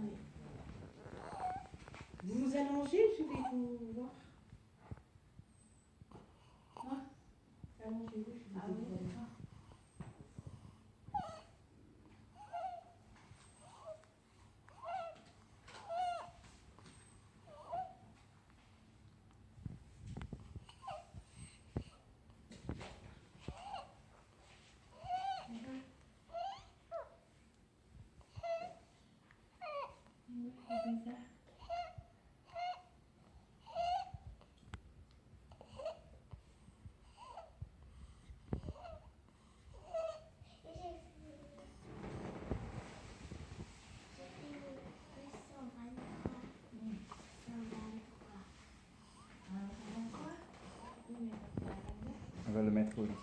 oui. Vous vous allongez, je vais vous voir. Ah, allongez-vous, je vais vous voir. On va le mettre au lit.